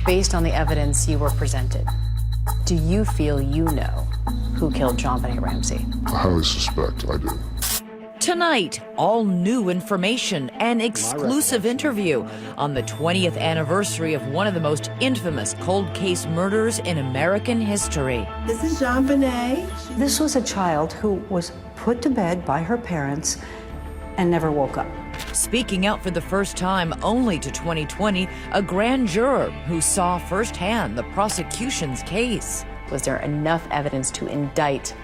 Based on the evidence you were presented, do you feel you know who killed JonBenet Ramsey? I highly suspect I do. Tonight, all new information, an exclusive interview on the 20th anniversary of one of the most infamous cold case murders in American history. This is JonBenet. This was a child who was put to bed by her parents and never woke up. Speaking out for the first time only to 2020, a grand juror who saw firsthand the prosecution's case. Was there enough evidence to indict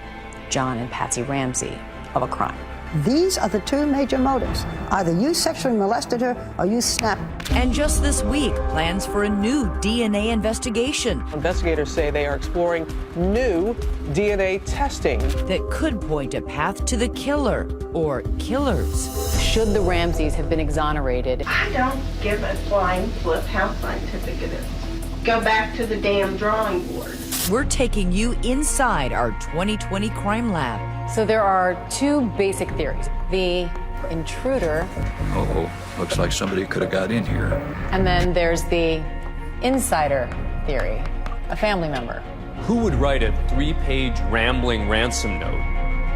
John and Patsy Ramsey of a crime? These are the two major motives. Either you sexually molested her or you snapped. And just this week, plans for a new DNA investigation. Investigators say they are exploring new DNA testing that could point a path to the killer or killers. Should the Ramseys have been exonerated? I don't give a flying flip how scientific it is. Go back to the damn drawing board. We're taking you inside our 2020 crime lab. So there are two basic theories. The intruder. Uh-oh, looks like somebody could have got in here. And then there's the insider theory, a family member. Who would write a 3-page rambling ransom note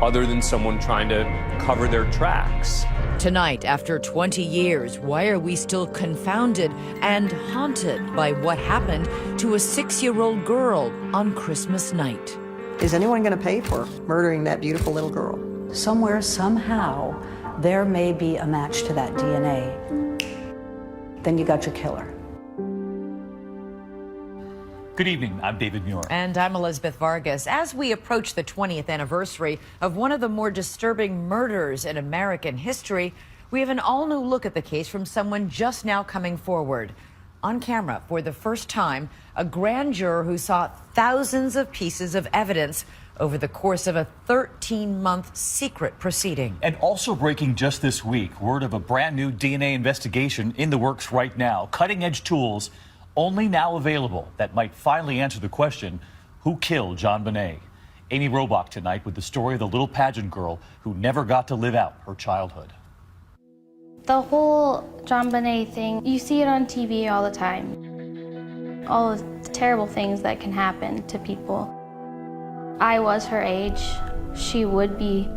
other than someone trying to cover their tracks? Tonight, after 20 years, why are we still confounded and haunted by what happened to a 6-year-old girl on Christmas night? Is anyone going to pay for murdering that beautiful little girl? Somewhere, somehow, there may be a match to that DNA. Then you got your killer. Good evening, I'm David Muir. And I'm Elizabeth Vargas. As we approach the 20th anniversary of one of the more disturbing murders in American history, we have an all-new look at the case from someone just now coming forward. On camera, for the first time, a grand juror who saw thousands of pieces of evidence over the course of a 13-month secret proceeding. And also breaking just this week, word of a brand new DNA investigation in the works right now. Cutting-edge tools only now available that might finally answer the question, who killed JonBenet? Amy Robach tonight with the story of the little pageant girl who never got to live out her childhood. The whole JonBenet thing, you see it on TV all the time. All the terrible things that can happen to people. I was her age. She would be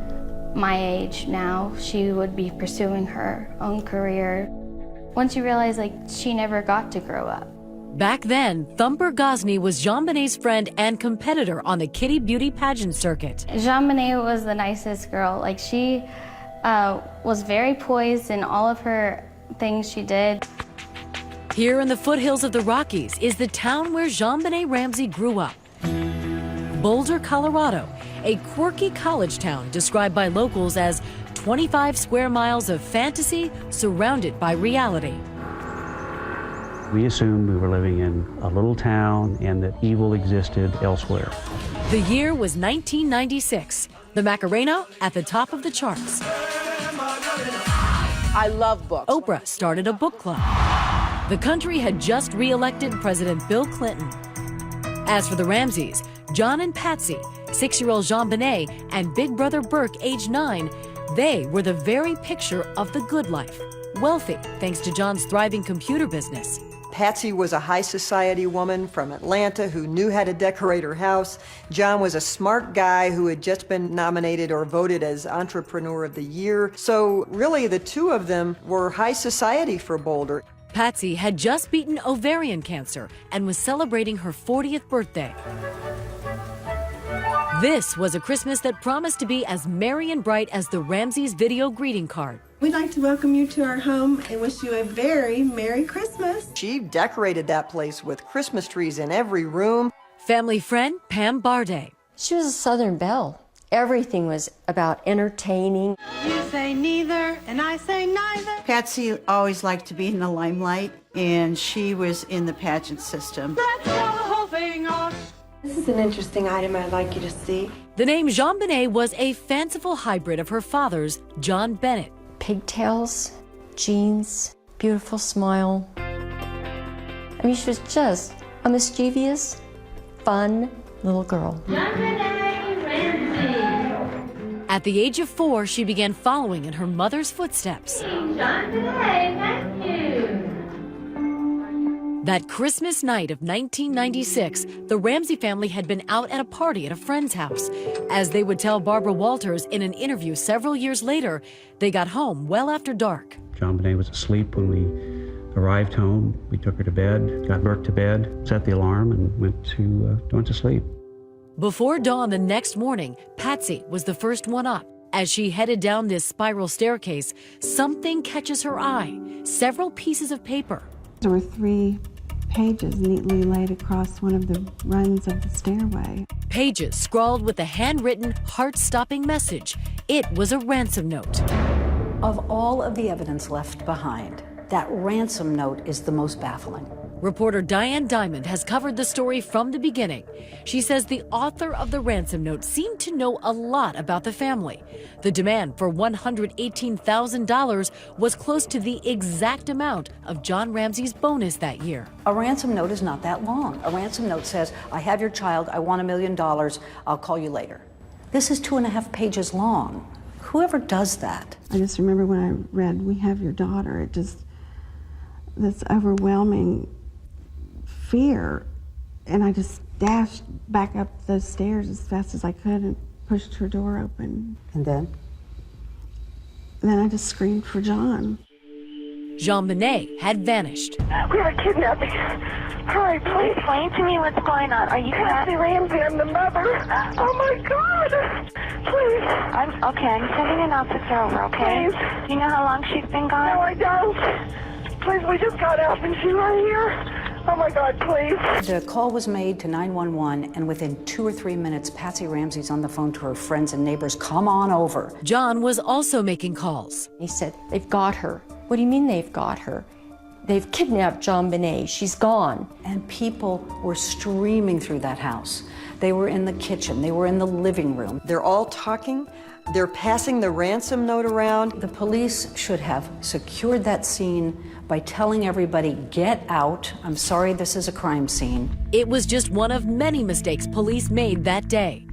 my age now. She would be pursuing her own career. Once you realize, like, she never got to grow up. Back then, Thumper Gosney was JonBenet's friend and competitor on the Kitty Beauty pageant circuit. JonBenet was the nicest girl. Like, she was very poised in all of her things she did. Here in the foothills of the Rockies is the town where JonBenet Ramsey grew up. Boulder, Colorado, a quirky college town described by locals as 25 square miles of fantasy surrounded by reality. We assumed we were living in a little town and that evil existed elsewhere. The year was 1996. The Macarena at the top of the charts. I love books. Oprah started a book club. The country had just re-elected President Bill Clinton. As for the Ramseys, John and Patsy, 6-year-old JonBenet, and big brother Burke, age 9, they were the very picture of the good life. Wealthy, thanks to John's thriving computer business. Patsy was a high society woman from Atlanta who knew how to decorate her house. John was a smart guy who had just been nominated or voted as Entrepreneur of the Year. So really, the two of them were high society for Boulder. Patsy had just beaten ovarian cancer and was celebrating her 40th birthday. This was a Christmas that promised to be as merry and bright as the Ramseys' video greeting card. We'd like to welcome you to our home and wish you a very Merry Christmas. She decorated that place with Christmas trees in every room. Family friend Pam Barday. She was a Southern belle. Everything was about entertaining. You say neither, and I say neither. Patsy always liked to be in the limelight, and she was in the pageant system. Let's throw the whole thing off. This is an interesting item I'd like you to see. The name JonBenet was a fanciful hybrid of her father's, JonBenet. Pigtails, jeans, beautiful smile. I mean, she was just a mischievous, fun little girl. JonBenet Ramsey. At the age of 4, she began following in her mother's footsteps. JonBenet, thank you. That Christmas night of 1996, the Ramsey family had been out at a party at a friend's house. As they would tell Barbara Walters in an interview several years later, they got home well after dark. JonBenet was asleep when we arrived home. We took her to bed, got Burke to bed, set the alarm, and went to sleep. Before dawn the next morning, Patsy was the first one up. As she headed down this spiral staircase, something catches her eye. Several pieces of paper. There were 3 pages neatly laid across one of the runs of the stairway. Pages scrawled with a handwritten, heart-stopping message. It was a ransom note. Of all of the evidence left behind, that ransom note is the most baffling. Reporter Diane Diamond has covered the story from the beginning. She says the author of the ransom note seemed to know a lot about the family. The demand for $118,000 was close to the exact amount of John Ramsey's bonus that year. A ransom note is not that long. A ransom note says, I have your child, I want $1 million, I'll call you later. This is 2.5 pages long. Whoever does that? I just remember when I read, we have your daughter, this overwhelming fear, and I just dashed back up those stairs as fast as I could and pushed her door open. And then? Then I just screamed for John. JonBenet had vanished. We are kidnapping. Hurry, please explain to me what's going on. Are you Patsy Ramsey? I'm the mother. Oh my God! Please. I'm sending an officer over, okay? Please. Do you know how long she's been gone? No, I don't. Please, we just got out and she's right here. Oh my God, please. The call was made to 911, and within 2 or 3 minutes, Patsy Ramsey's on the phone to her friends and neighbors. Come on over. John was also making calls. He said, they've got her. What do you mean they've got her? They've kidnapped JonBenet. She's gone. And people were streaming through that house. They were in the kitchen. They were in the living room. They're all talking. They're passing the ransom note around. The police should have secured that scene by telling everybody, get out. I'm sorry, this is a crime scene. It was just one of many mistakes police made that day.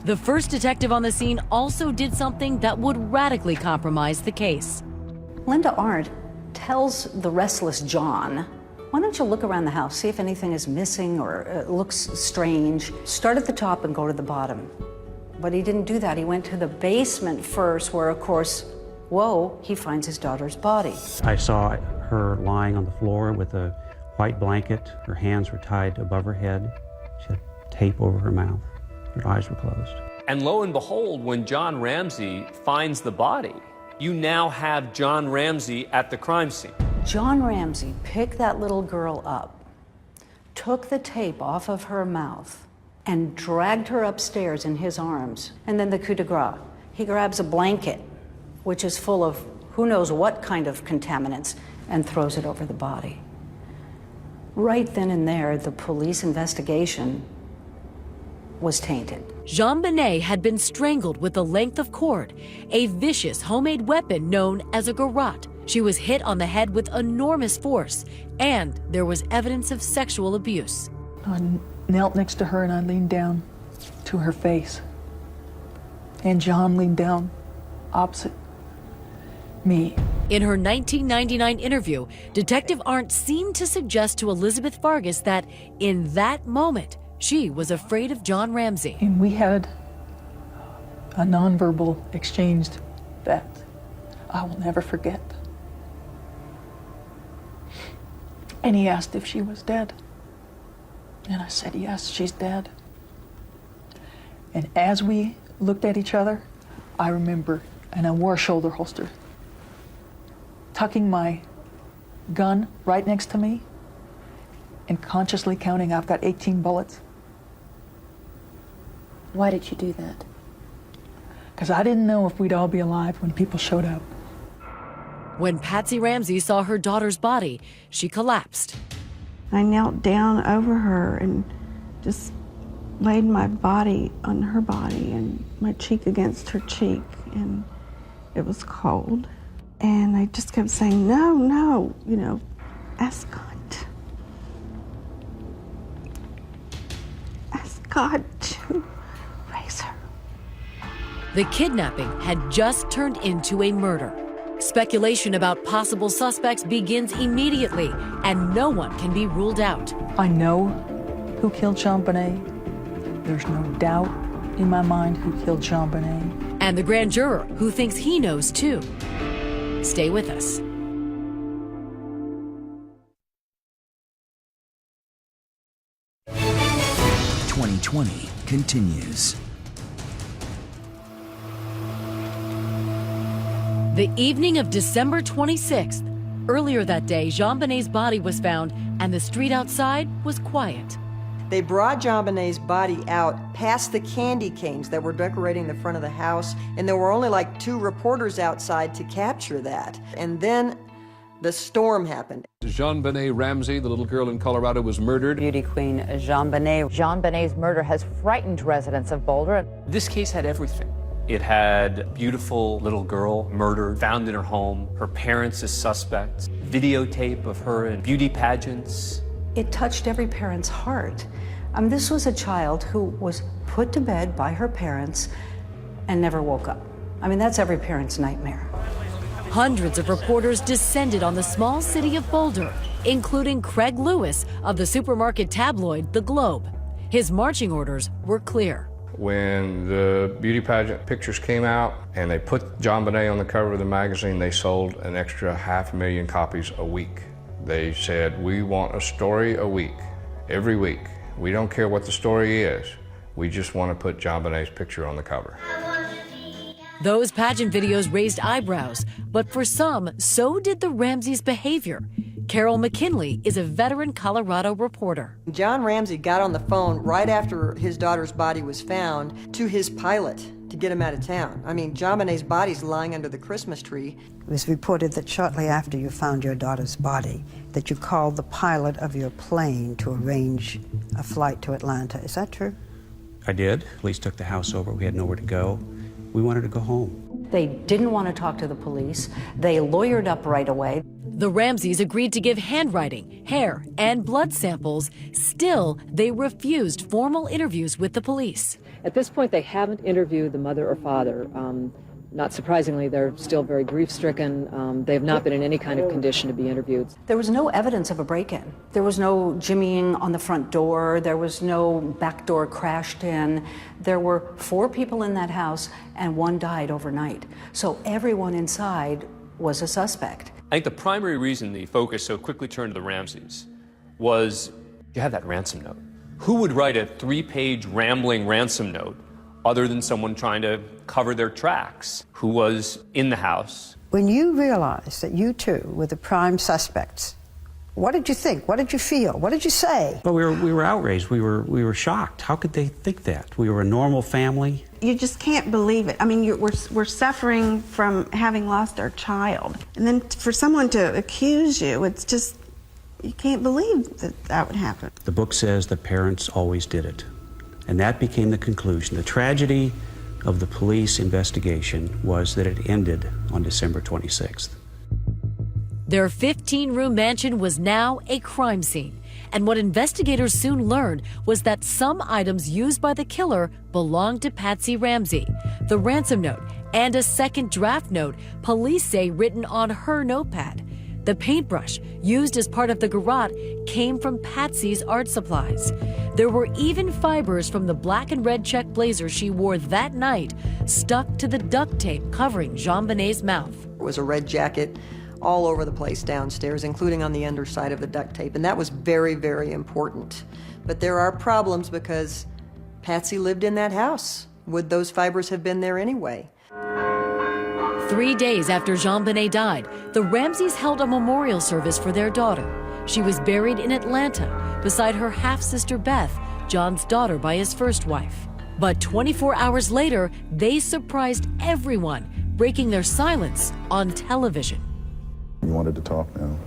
The first detective on the scene also did something that would radically compromise the case. Linda Arndt tells the restless John, why don't you look around the house, see if anything is missing or looks strange. Start at the top and go to the bottom. But he didn't do that. He went to the basement first, where, of course, whoa, he finds his daughter's body. I saw her lying on the floor with a white blanket. Her hands were tied above her head. She had tape over her mouth. Her eyes were closed. And lo and behold, when John Ramsey finds the body, you now have John Ramsey at the crime scene. John Ramsey picked that little girl up, took the tape off of her mouth, and dragged her upstairs in his arms. And then the coup de grace. He grabs a blanket, which is full of who knows what kind of contaminants, and throws it over the body. Right then and there, the police investigation was tainted. JonBenet had been strangled with a length of cord, a vicious homemade weapon known as a garrote. She was hit on the head with enormous force, and there was evidence of sexual abuse. I knelt next to her and I leaned down to her face. And John leaned down opposite me. In her 1999 interview, Detective Arndt seemed to suggest to Elizabeth Vargas that in that moment, she was afraid of John Ramsey. And we had a nonverbal exchange that I will never forget. And he asked if she was dead. And I said, yes, she's dead. And as we looked at each other, I remember, and I wore a shoulder holster, tucking my gun right next to me and consciously counting, I've got 18 bullets. Why did you do that? Because I didn't know if we'd all be alive when people showed up. When Patsy Ramsey saw her daughter's body, she collapsed. I knelt down over her and just laid my body on her body and my cheek against her cheek, and it was cold. And I just kept saying, no, no, you know, ask God. Ask God to raise her. The kidnapping had just turned into a murder. Speculation about possible suspects begins immediately, and no one can be ruled out. I know who killed JonBenet. There's no doubt in my mind who killed JonBenet. And the grand juror who thinks he knows too. Stay with us. .2020 continues. The evening of December 26th. Earlier that day, JonBenet's body was found, and the street outside was quiet. They brought JonBenet's body out past the candy canes that were decorating the front of the house, and there were only like 2 reporters outside to capture that. And then the storm happened. JonBenet Ramsey, the little girl in Colorado, was murdered. Beauty queen JonBenet. JonBenet's murder has frightened residents of Boulder. This case had everything. It had a beautiful little girl murdered, found in her home, her parents as suspects, videotape of her in beauty pageants. It touched every parent's heart. This was a child who was put to bed by her parents and never woke up. That's every parent's nightmare. Hundreds of reporters descended on the small city of Boulder, including Craig Lewis of the supermarket tabloid The Globe. His marching orders were clear. When the beauty pageant pictures came out and they put JonBenet on the cover of the magazine, they sold an extra 500,000 copies a week. They said, we want a story a week, every week. We don't care what the story is. We just want to put JonBenet's picture on the cover. Those pageant videos raised eyebrows, but for some, so did the Ramseys' behavior. Carol McKinley is a veteran Colorado reporter. John Ramsey got on the phone right after his daughter's body was found to his pilot to get him out of town. JonBenet's body's lying under the Christmas tree. It was reported that shortly after you found your daughter's body, that you called the pilot of your plane to arrange a flight to Atlanta. Is that true? I did. Police took the house over. We had nowhere to go. We wanted to go home. They didn't want to talk to the police. They lawyered up right away. The Ramseys agreed to give handwriting, hair, and blood samples. Still, they refused formal interviews with the police. At this point, they haven't interviewed the mother or father. Not surprisingly, they're still very grief-stricken. They have not been in any kind of condition to be interviewed. There was no evidence of a break-in. There was no jimmying on the front door. There was no back door crashed in. There were 4 people in that house, and 1 died overnight. So everyone inside was a suspect. I think the primary reason the focus so quickly turned to the Ramseys was you had that ransom note. Who would write a 3-page rambling ransom note other than someone trying to cover their tracks? Who was in the house? When you realized that you two were the prime suspects, what did you think? What did you feel? What did you say? Well, we were outraged. We were shocked. How could they think that? We were a normal family. You just can't believe it. We're suffering from having lost our child. And then for someone to accuse you, it's just, you can't believe that that would happen. The book says the parents always did it. And that became the conclusion. The tragedy of the police investigation was that it ended on December 26th. Their 15-room mansion was now a crime scene. And what investigators soon learned was that some items used by the killer belonged to Patsy Ramsey. The ransom note and a second draft note, police say, written on her notepad. The paintbrush used as part of the garrote came from Patsy's art supplies. There were even fibers from the black and red check blazer she wore that night stuck to the duct tape covering JonBenet's mouth. It was a red jacket all over the place downstairs, including on the underside of the duct tape, and that was very, very important. But there are problems because Patsy lived in that house. Would those fibers have been there anyway? 3 days after JonBenet died, the Ramseys held a memorial service for their daughter. She was buried in Atlanta beside her half-sister Beth, John's daughter by his first wife. But 24 hours later, they surprised everyone, breaking their silence on television. You wanted to talk now.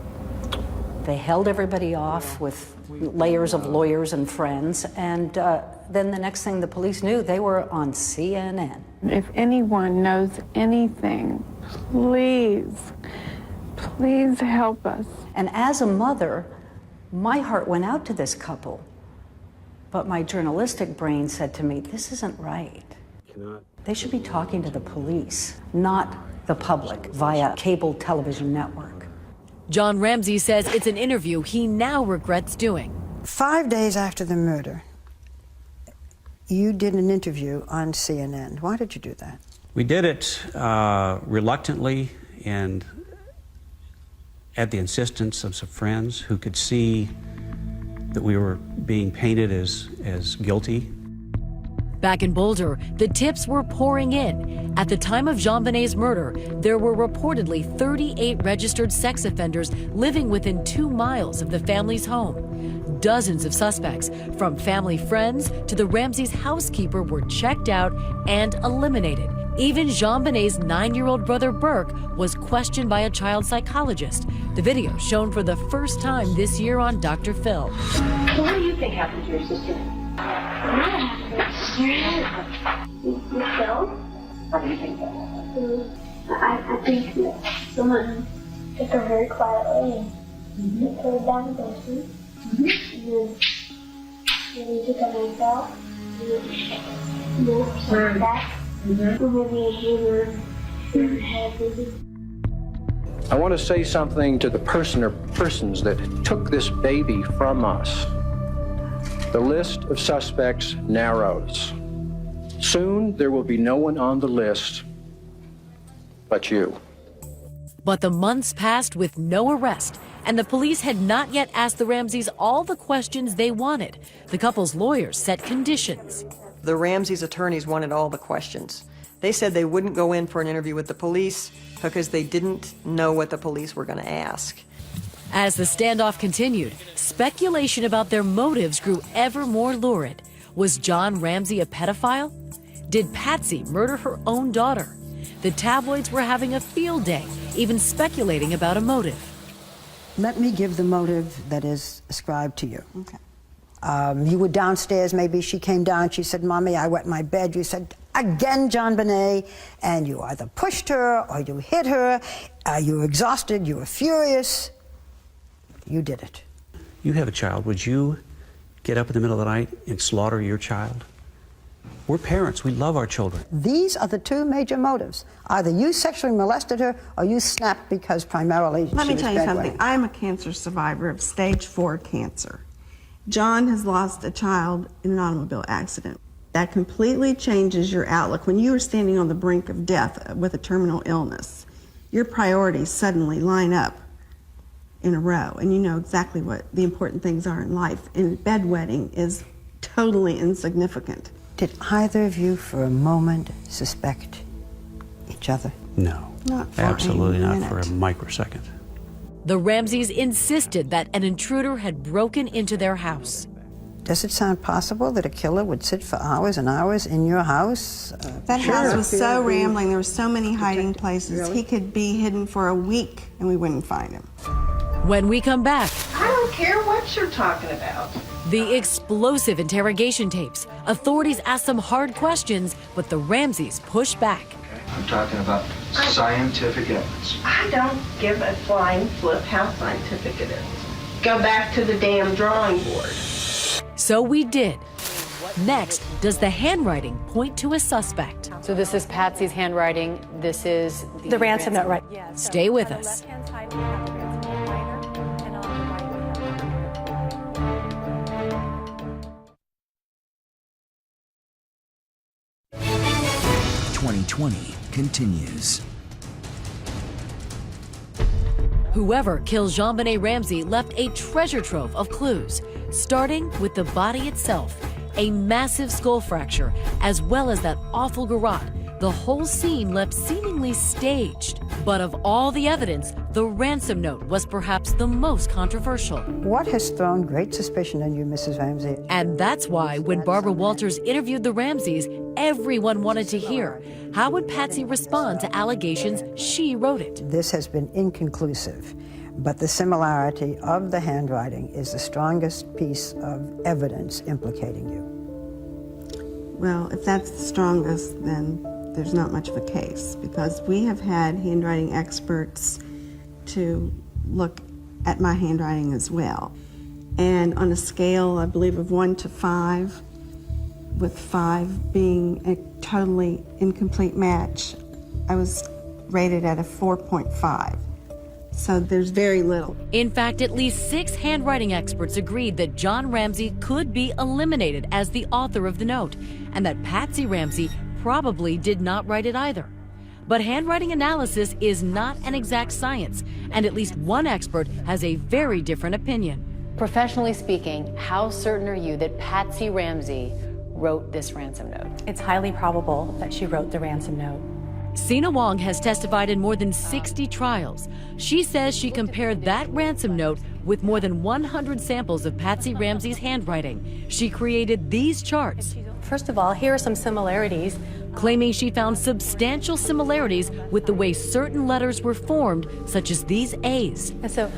They held everybody off with layers of lawyers and friends, and then the next thing the police knew, they were on CNN. If anyone knows anything, please help us. And as a mother, my heart went out to this couple, but my journalistic brain said to me, this isn't right. They should be talking to the police, not the public via cable television network. John Ramsey says it's an interview he now regrets doing. 5 days after the murder, you did an interview on CNN. Why did you do that? We did it reluctantly and at the insistence of some friends who could see that we were being painted as guilty. Back in Boulder, the tips were pouring in. At the time of JonBenet's murder, there were reportedly 38 registered sex offenders living within 2 miles of the family's home. Dozens of suspects, from family friends to the Ramseys' housekeeper, were checked out and eliminated. Even JonBenet's 9-year-old brother Burke was questioned by a child psychologist. The video shown for the first time this year on Dr. Phil. So what do you think happened to your sister? You killed? How do you think that happened? I think that someone took her very quietly and took her down the basement. And then he took a knife out and then something back. And maybe a hammer in her head, maybe. I want to say something to the person or persons that took this baby from us. The list of suspects narrows. Soon there will be no one on the list but you. But the months passed with no arrest, and the police had not yet asked the Ramseys all the questions they wanted. The couple's lawyers set conditions. The Ramseys' attorneys wanted all the questions. They said they wouldn't go in for an interview with the police because they didn't know what the police were going to ask. As the standoff continued, speculation about their motives grew ever more lurid. Was John Ramsey a pedophile? Did Patsy murder her own daughter? The tabloids were having a field day, even speculating about a motive. Let me give the motive that is ascribed to you. Okay. You were downstairs, maybe she came down, she said, "Mommy, I wet my bed." You said, "Again, JonBenet," and you either pushed her or you hit her, you were exhausted, you were furious. You did it. You have a child. Would you get up in the middle of the night and slaughter your child? We're parents. We love our children. These are the two major motives. Either you sexually molested her or you snapped because primarily Let she me was tell you bedwetting. something. I'm a cancer survivor of stage 4 cancer. John has lost a child in an automobile accident. That completely changes your outlook. When you are standing on the brink of death with a terminal illness, your priorities suddenly line up in a row, and you know exactly what the important things are in life. And bedwetting is totally insignificant. Did either of you for a moment suspect each other? No. Not for Absolutely a not for a microsecond. The Ramseys insisted that an intruder had broken into their house. Does it sound possible that a killer would sit for hours and hours in your house? That house was so rambling. There were so many hiding places. Really? He could be hidden for a week and we wouldn't find him. When we come back, I don't care what you're talking about. the explosive interrogation tapes. Authorities ask some hard questions, but the Ramseys push back. I'm talking about scientific evidence. I don't give a flying flip how scientific it is. Go back to the damn drawing board. So we did. Next, does the handwriting point to a suspect? So this is Patsy's handwriting. This is the ransom note, right? Stay with us. 2020 continues. Whoever killed JonBenet Ramsey left a treasure trove of clues, starting with the body itself, a massive skull fracture, as well as that awful garrote. The whole scene left seemingly staged. But of all the evidence, the ransom note was perhaps the most controversial. What has thrown great suspicion on you, Mrs. Ramsey? And that's why when Barbara Walters interviewed the Ramseys, everyone wanted to hear, how would Patsy respond to allegations she wrote it? This has been inconclusive, but the similarity of the handwriting is the strongest piece of evidence implicating you. Well, if that's the strongest, then there's not much of a case, because we have had handwriting experts to look at my handwriting as well. And on a scale, I believe, of 1 to 5, with 5 being a totally incomplete match, I was rated at a 4.5. So there's very little. In fact, at least 6 handwriting experts agreed that John Ramsey could be eliminated as the author of the note, and that Patsy Ramsey probably did not write it either. But handwriting analysis is not an exact science, and at least one expert has a very different opinion. Professionally speaking, how certain are you that Patsy Ramsey wrote this ransom note? It's highly probable that she wrote the ransom note. Sina Wong has testified in more than 60 trials. She says she compared that ransom note with more than 100 samples of Patsy Ramsey's handwriting. She created these charts. First of all, here are some similarities. Claiming she found substantial similarities with the way certain letters were formed, such as these A's. And so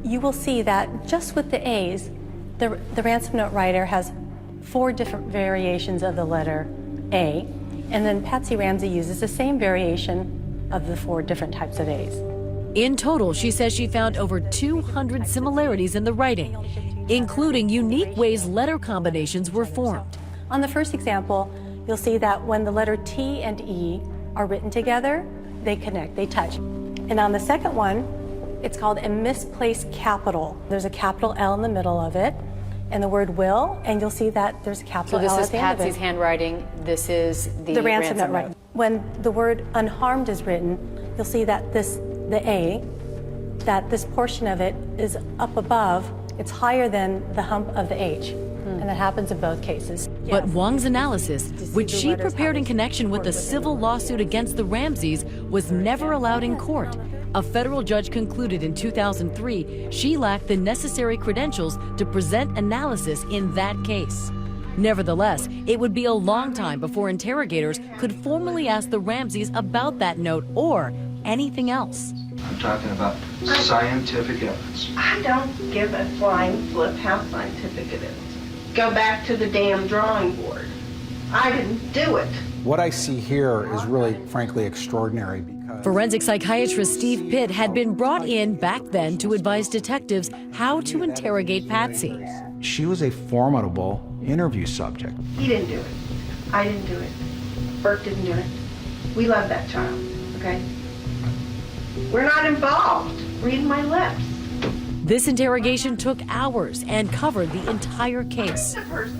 you will see that just with the A's, the ransom note writer has 4 different variations of the letter A. And then Patsy Ramsey uses the same variation of the 4 different types of A's. In total, she says she found over 200 similarities in the writing, including unique ways letter combinations were formed. On the first example, you'll see that when the letter T and E are written together, they connect, they touch. And on the second one, it's called a misplaced capital. There's a capital L in the middle of it, and the word will, and you'll see that there's a capital L at the end of it. So this is Patsy's handwriting, this is the ransom note. Right. When the word unharmed is written, you'll see that the A, that this portion of it is up above, it's higher than the hump of the H. And that happens in both cases. But Wong's analysis, which she prepared in connection with a civil lawsuit against the Ramseys, was never allowed in court. A federal judge concluded in 2003 she lacked the necessary credentials to present analysis in that case. Nevertheless, it would be a long time before interrogators could formally ask the Ramseys about that note or anything else. I'm talking about scientific evidence. I don't give a flying flip how scientific it is. Go back to the damn drawing board. I didn't do it. What I see here is really, frankly, extraordinary because forensic psychiatrist Steve Pitt had been brought in back then to advise detectives how to interrogate Patsy. She was a formidable interview subject. He didn't do it. I didn't do it. Bert didn't do it. We love that child, okay? We're not involved. Read my lips. This interrogation took hours and covered the entire case.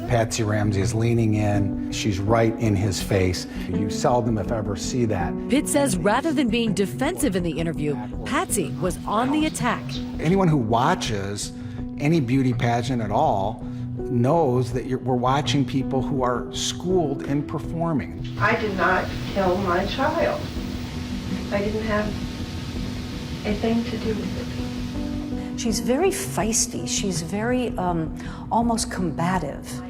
Patsy Ramsey is leaning in. She's right in his face. You seldom, if ever, see that. Pitt says rather than being defensive in the interview, Patsy was on the attack. Anyone who watches any beauty pageant at all knows that we're watching people who are schooled in performing. I did not kill my child. I didn't have a thing to do with it. She's very feisty. She's very almost combative.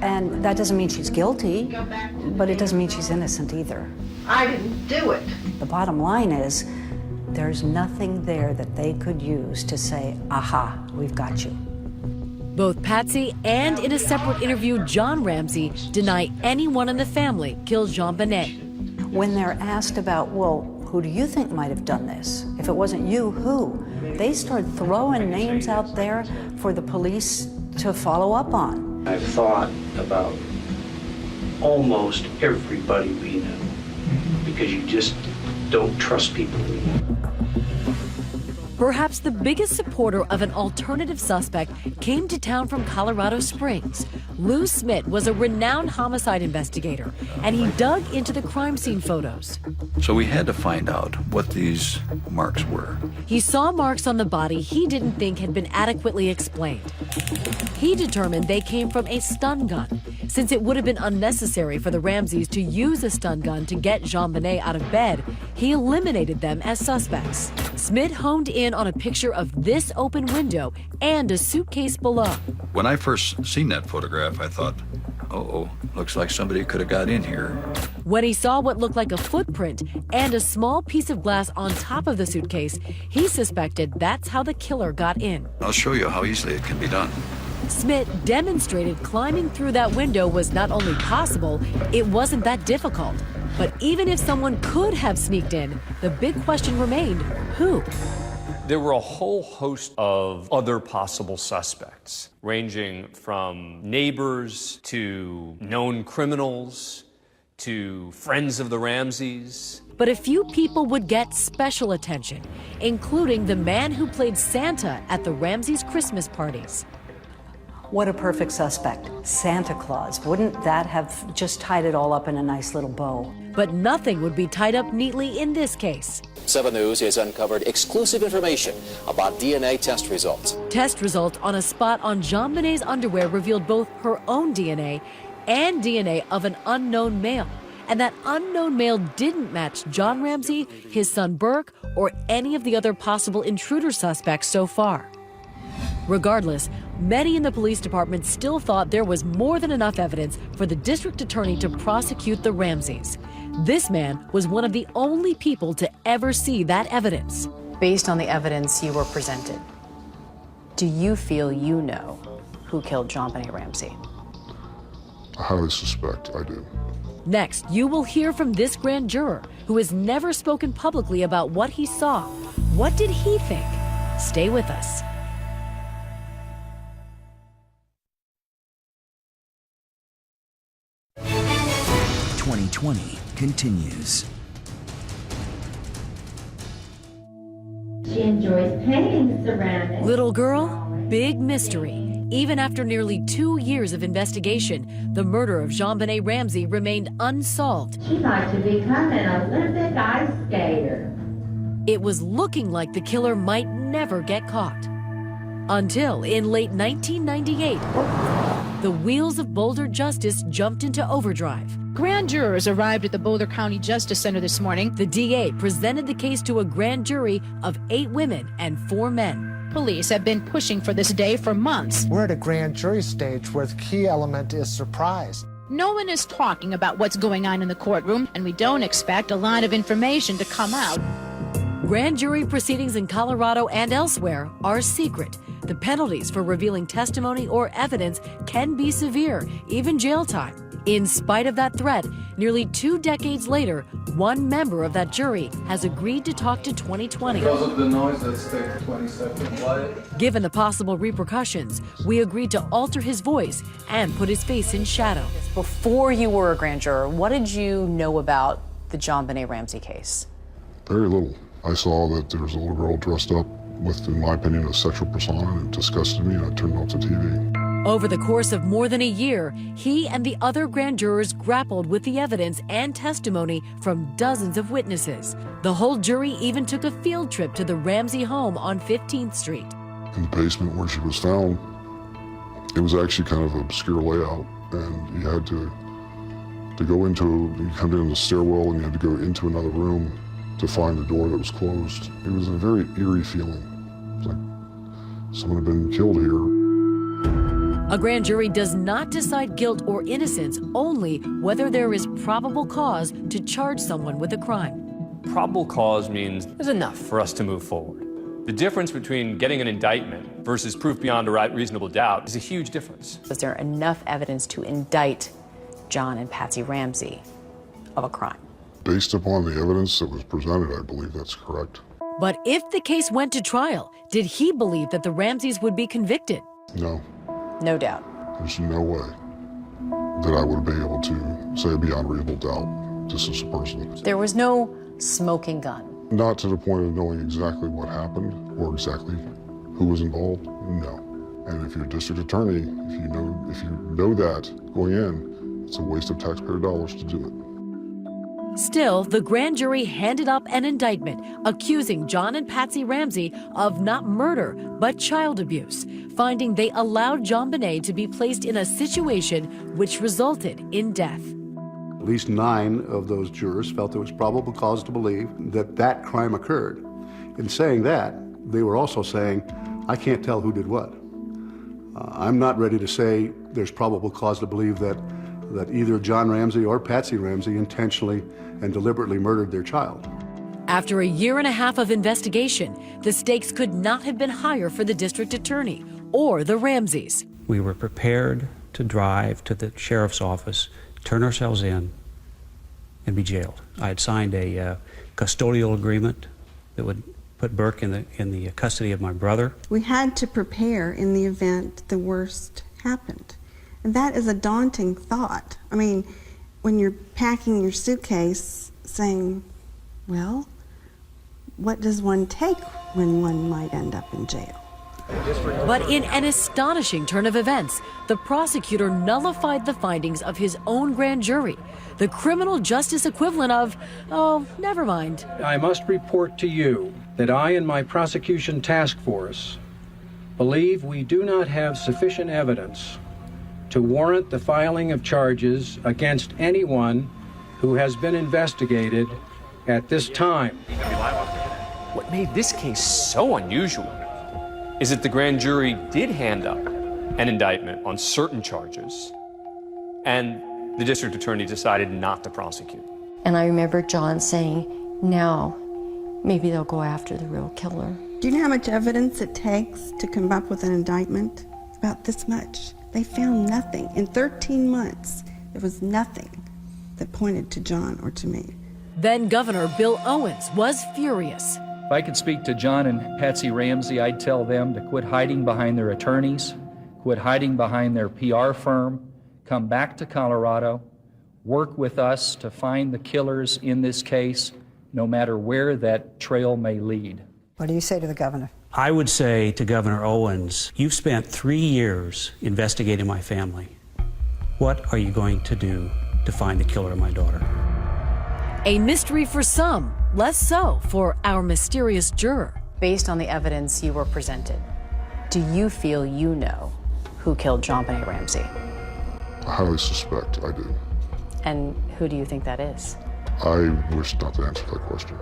And that doesn't mean she's guilty, but it doesn't mean she's innocent either. I didn't do it. The bottom line is there's nothing there that they could use to say, aha, we've got you. Both Patsy and in a separate interview, John Ramsey deny anyone in the family killed JonBenet. When they're asked about, well, who do you think might have done this? If it wasn't you, who? They start throwing names out there for the police to follow up on. I've thought about almost everybody we know because you just don't trust people anymore. Perhaps the biggest supporter of an alternative suspect came to town from Colorado Springs. Lou Smith was a renowned homicide investigator, and he dug into the crime scene photos. So we had to find out what these marks were. He saw marks on the body he didn't think had been adequately explained. He determined they came from a stun gun. Since it would have been unnecessary for the Ramseys to use a stun gun to get JonBenet out of bed, he eliminated them as suspects. Smith honed in on a picture of this open window and a suitcase below. When I first seen that photograph, I thought, uh-oh, looks like somebody could have got in here. When he saw what looked like a footprint and a small piece of glass on top of the suitcase, he suspected that's how the killer got in. I'll show you how easily it can be done. Smith demonstrated climbing through that window was not only possible, it wasn't that difficult. But even if someone could have sneaked in, the big question remained, who? There were a whole host of other possible suspects, ranging from neighbors to known criminals to friends of the Ramseys. But a few people would get special attention, including the man who played Santa at the Ramseys' Christmas parties. What a perfect suspect, Santa Claus. Wouldn't that have just tied it all up in a nice little bow? But nothing would be tied up neatly in this case. 7 News has uncovered exclusive information about DNA test results. Test results on a spot on JonBenet's underwear revealed both her own DNA and DNA of an unknown male. And that unknown male didn't match John Ramsey, his son Burke, or any of the other possible intruder suspects so far. Regardless, many in the police department still thought there was more than enough evidence for the district attorney to prosecute the Ramseys. This man was one of the only people to ever see that evidence. Based on the evidence you were presented, do you feel you know who killed JonBenet Ramsey? I highly suspect I do. Next, you will hear from this grand juror who has never spoken publicly about what he saw. What did he think? Stay with us. .2020 continues. She enjoys painting ceramics. Little girl, big mystery. Even after nearly 2 years of investigation, the murder of JonBenet Ramsey remained unsolved. She'd like to become an Olympic ice skater. It was looking like the killer might never get caught. Until in late 1998, the wheels of Boulder justice jumped into overdrive. Grand jurors arrived at the Boulder County Justice Center this morning. The DA presented the case to a grand jury of 8 women and 4 men. Police have been pushing for this day for months. We're at a grand jury stage where the key element is surprise. No one is talking about what's going on in the courtroom, and we don't expect a lot of information to come out. Grand jury proceedings in Colorado and elsewhere are secret. The penalties for revealing testimony or evidence can be severe, even jail time. In spite of that threat, nearly 2 decades later, one member of that jury has agreed to talk to 2020. Because of the noise, let's take 20 seconds. Given the possible repercussions, we agreed to alter his voice and put his face in shadow. Before you were a grand juror, what did you know about the JonBenet Ramsey case? Very little. I saw that there was a little girl dressed up with, in my opinion, a sexual persona, and it disgusted me, and I turned off the TV. Over the course of more than a year, he and the other grand jurors grappled with the evidence and testimony from dozens of witnesses. The whole jury even took a field trip to the Ramsey home on 15th Street. In the basement where she was found, it was actually kind of an obscure layout, and you had to go into, you come down the stairwell and you had to go into another room to find the door that was closed. It was a very eerie feeling. It was like someone had been killed here. A grand jury does not decide guilt or innocence, only whether there is probable cause to charge someone with a crime. Probable cause means there's enough for us to move forward. The difference between getting an indictment versus proof beyond a reasonable doubt is a huge difference. Was there enough evidence to indict John and Patsy Ramsey of a crime? Based upon the evidence that was presented, I believe that's correct. But if the case went to trial, did he believe that the Ramseys would be convicted? No. No doubt. There's no way that I would be able to say beyond reasonable doubt this is a person. There was no smoking gun. Not to the point of knowing exactly what happened or exactly who was involved, no. And if you're a district attorney, if you know that going in, it's a waste of taxpayer dollars to do it. Still, the grand jury handed up an indictment accusing John and Patsy Ramsey of not murder, but child abuse, finding they allowed JonBenet to be placed in a situation which resulted in death. At least 9 of those jurors felt there was probable cause to believe that that crime occurred. In saying that, they were also saying, I can't tell who did what. I'm not ready to say there's probable cause to believe that either John Ramsey or Patsy Ramsey intentionally and deliberately murdered their child. After a year and a half of investigation, the stakes could not have been higher for the district attorney or the Ramseys. We were prepared to drive to the sheriff's office, turn ourselves in, and be jailed. I had signed a custodial agreement that would put Burke in the custody of my brother. We had to prepare in the event the worst happened. And that is a daunting thought. I mean, when you're packing your suitcase saying, Well, what does one take when one might end up in jail? But in an astonishing turn of events, the prosecutor nullified the findings of his own grand jury, the criminal justice equivalent of, oh, never mind. I must report to you that I and my prosecution task force believe we do not have sufficient evidence to warrant the filing of charges against anyone who has been investigated at this time. What made this case so unusual is that the grand jury did hand up an indictment on certain charges, and the district attorney decided not to prosecute. And I remember John saying, now, maybe they'll go after the real killer. Do you know how much evidence it takes to come up with an indictment? About this much. They found nothing. In 13 months, there was nothing that pointed to John or to me. Then Governor Bill Owens was furious. If I could speak to John and Patsy Ramsey, I'd tell them to quit hiding behind their attorneys, quit hiding behind their PR firm, come back to Colorado, work with us to find the killers in this case, no matter where that trail may lead. What do you say to the governor? I would say to Governor Owens, you've spent 3 years investigating my family. What are you going to do to find the killer of my daughter? A mystery for some, less so for our mysterious juror. Based on the evidence you were presented, do you feel you know who killed JonBenet Ramsey? I highly suspect I do. And who do you think that is? I wish not to answer that question.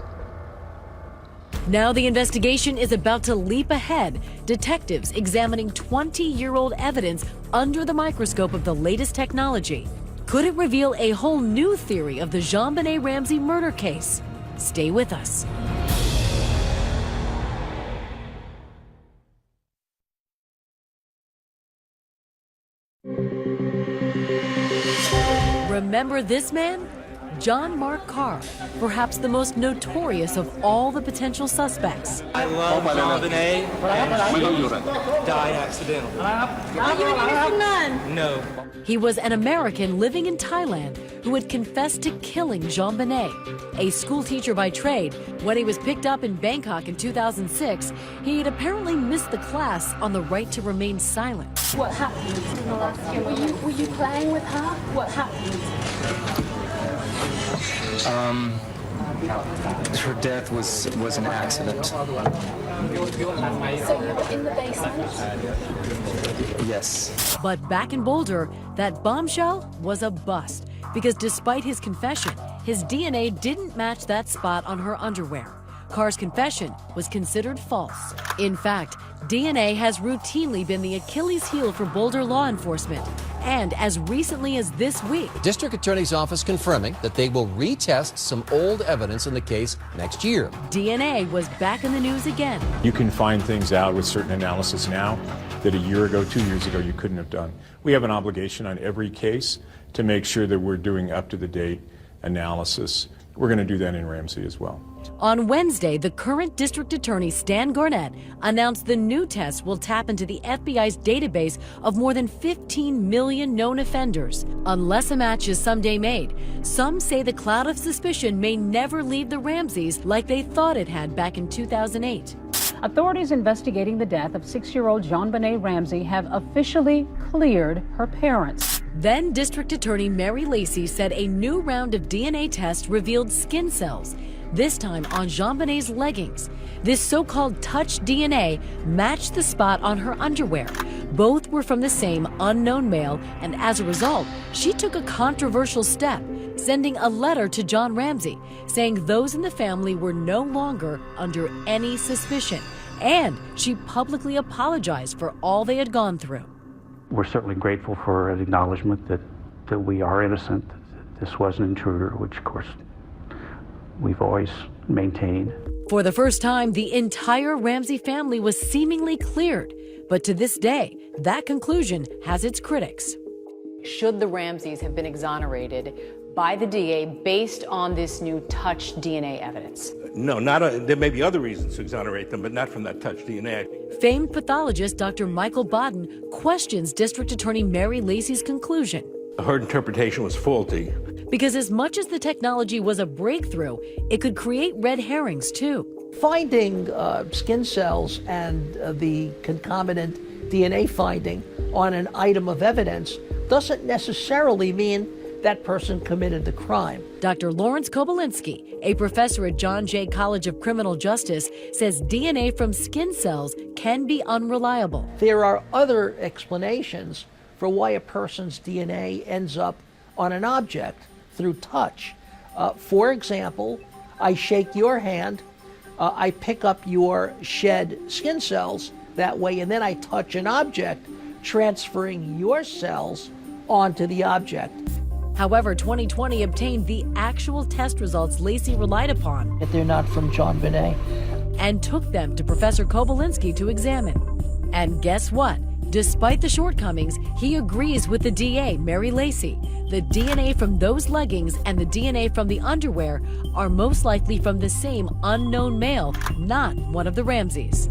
Now the investigation is about to leap ahead. Detectives examining 20-year-old evidence under the microscope of the latest technology. Could it reveal a whole new theory of the JonBenet Ramsey murder case? Stay with us. Remember this man? John Mark Carr, perhaps the most notorious of all the potential suspects. I love JonBenet. Died accidentally. Are you innocent none? No. He was an American living in Thailand who had confessed to killing JonBenet, a school teacher by trade. When he was picked up in Bangkok in 2006, he had apparently missed the class on the right to remain silent. What happened in the last year? Were you playing with her? What happened? Her death was an accident. So you were in the basement? Yes. But back in Boulder, that bombshell was a bust because despite his confession, his DNA didn't match that spot on her underwear. Carr's confession was considered false. In fact, DNA has routinely been the Achilles heel for Boulder law enforcement. And as recently as this week, District Attorney's Office confirming that they will retest some old evidence in the case next year. DNA was back in the news again. You can find things out with certain analysis now that a year ago, 2 years ago, you couldn't have done. We have an obligation on every case to make sure that we're doing up-to-the-date analysis. We're going to do that in Ramsey as well. On Wednesday, the current district attorney, Stan Garnett, announced the new test will tap into the FBI's database of more than 15 million known offenders. Unless a match is someday made, some say the cloud of suspicion may never leave the Ramseys like they thought it had back in 2008. Authorities investigating the death of 6-year-old JonBenet Ramsey have officially cleared her parents. Then District Attorney Mary Lacey said a new round of DNA tests revealed skin cells, this time on JonBenet's leggings. This so-called touch DNA matched the spot on her underwear. Both were from the same unknown male, and as a result, she took a controversial step, sending a letter to John Ramsey, saying those in the family were no longer under any suspicion, and she publicly apologized for all they had gone through. We're certainly grateful for an acknowledgement that we are innocent, that this was an intruder, which of course we've always maintained. For the first time, the entire Ramsey family was seemingly cleared, but to this day, that conclusion has its critics. Should the Ramseys have been exonerated by the DA based on this new touch DNA evidence? No, there may be other reasons to exonerate them, but not from that touch DNA. Famed pathologist Dr. Michael Bodden questions District Attorney Mary Lacey's conclusion. Her interpretation was faulty. Because as much as the technology was a breakthrough, it could create red herrings too. Finding skin cells and the concomitant DNA finding on an item of evidence doesn't necessarily mean that person committed the crime. Dr. Lawrence Kobylinski, a professor at John Jay College of Criminal Justice, says DNA from skin cells can be unreliable. There are other explanations for why a person's DNA ends up on an object through touch. For example, I shake your hand, I pick up your shed skin cells that way, and then I touch an object, transferring your cells onto the object. However, 2020 obtained the actual test results Lacey relied upon. But they're not from JonBenet. And took them to Professor Kobylinski to examine. And guess what? Despite the shortcomings, he agrees with the DA, Mary Lacey. The DNA from those leggings and the DNA from the underwear are most likely from the same unknown male, not one of the Ramseys.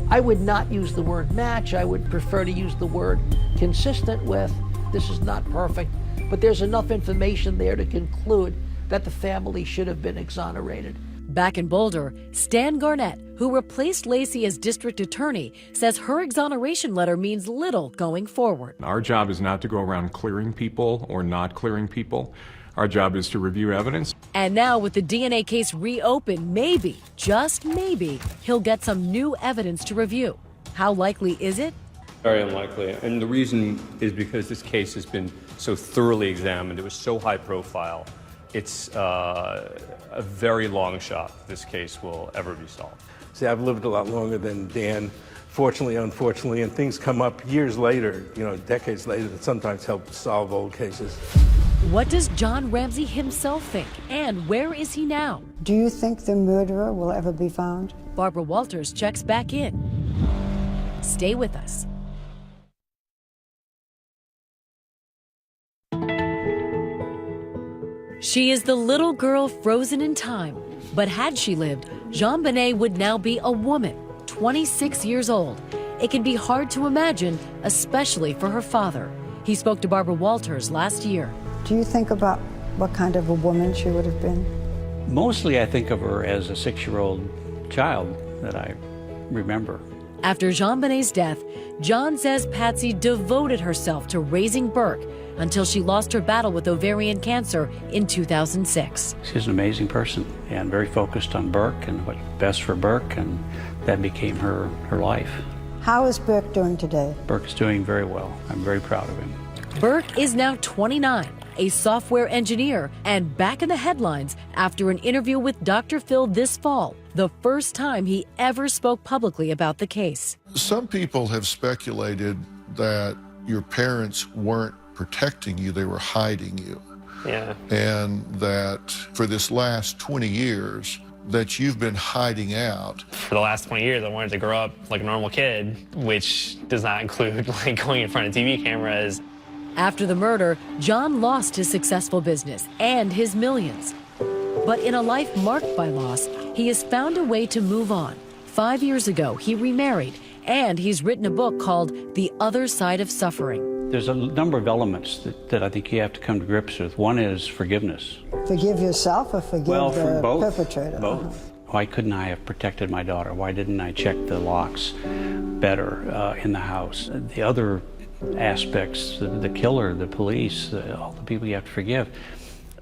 I would not use the word match. I would prefer to use the word consistent with. This is not perfect, but there's enough information there to conclude that the family should have been exonerated. Back in Boulder, Stan Garnett, who replaced Lacey as district attorney, says her exoneration letter means little going forward. Our job is not to go around clearing people or not clearing people. Our job is to review evidence. And now with the DNA case reopened, maybe, just maybe, he'll get some new evidence to review. How likely is it? Very unlikely. And the reason is because this case has been so thoroughly examined. It was so high profile. It's a very long shot this case will ever be solved. See, I've lived a lot longer than Dan, fortunately, unfortunately, and things come up years later, decades later, that sometimes help solve old cases. What does John Ramsey himself think, and where is he now? Do you think the murderer will ever be found? Barbara Walters checks back in. Stay with us. She is the little girl frozen in time, but had she lived, JonBenet would now be a woman, 26 years old. It can be hard to imagine, especially for her father. He spoke to Barbara Walters last year. Do you think about what kind of a woman she would have been? Mostly I think of her as a 6-year-old child that I remember. After JonBenet's death, John says Patsy devoted herself to raising Burke until she lost her battle with ovarian cancer in 2006. She's an amazing person and very focused on Burke and what's best for Burke, and that became her life. How is Burke doing today? Burke is doing very well. I'm very proud of him. Burke is now 29, a software engineer, and back in the headlines after an interview with Dr. Phil this fall, the first time he ever spoke publicly about the case. Some people have speculated that your parents weren't protecting you, they were hiding you. Yeah. And that for this last 20 years, that you've been hiding out. For the last 20 years, I wanted to grow up like a normal kid, which does not include going in front of TV cameras. After the murder, John lost his successful business and his millions. But in a life marked by loss, he has found a way to move on. 5 years ago, he remarried, and he's written a book called The Other Side of Suffering. There's a number of elements that I think you have to come to grips with. One is forgiveness. Forgive yourself or forgive the both, perpetrator? Both. Why couldn't I have protected my daughter? Why didn't I check the locks better in the house? The other aspects, the killer, the police, all the people you have to forgive,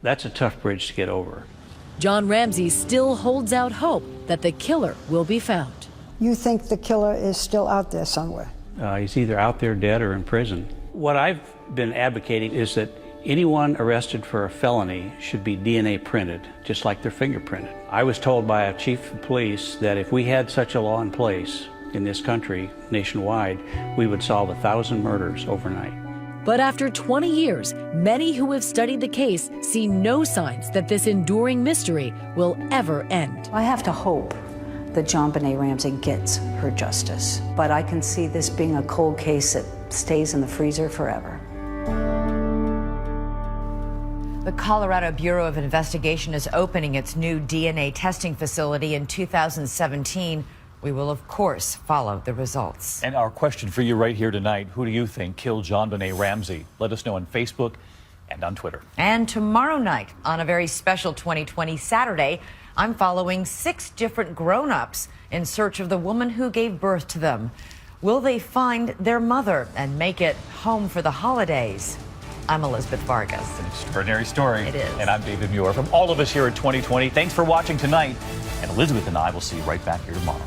that's a tough bridge to get over. John Ramsey still holds out hope that the killer will be found. You think the killer is still out there somewhere? He's either out there dead or in prison. What I've been advocating is that anyone arrested for a felony should be DNA printed, just like they're fingerprinted. I was told by a chief of police that if we had such a law in place in this country, nationwide, we would solve 1,000 murders overnight. But after 20 years, many who have studied the case see no signs that this enduring mystery will ever end. I have to hope that JonBenet Ramsey gets her justice, but I can see this being a cold case that stays in the freezer forever. The Colorado Bureau of Investigation is opening its new DNA testing facility in 2017. We will, of course, follow the results. And our question for you right here tonight, who do you think killed JonBenet Ramsey? Let us know on Facebook and on Twitter. And tomorrow night, on a very special 2020 Saturday, I'm following 6 different grown-ups in search of the woman who gave birth to them. Will they find their mother and make it home for the holidays? I'm Elizabeth Vargas. It's an extraordinary story. It is. And I'm David Muir. From all of us here at 2020, thanks for watching tonight. And Elizabeth and I will see you right back here tomorrow.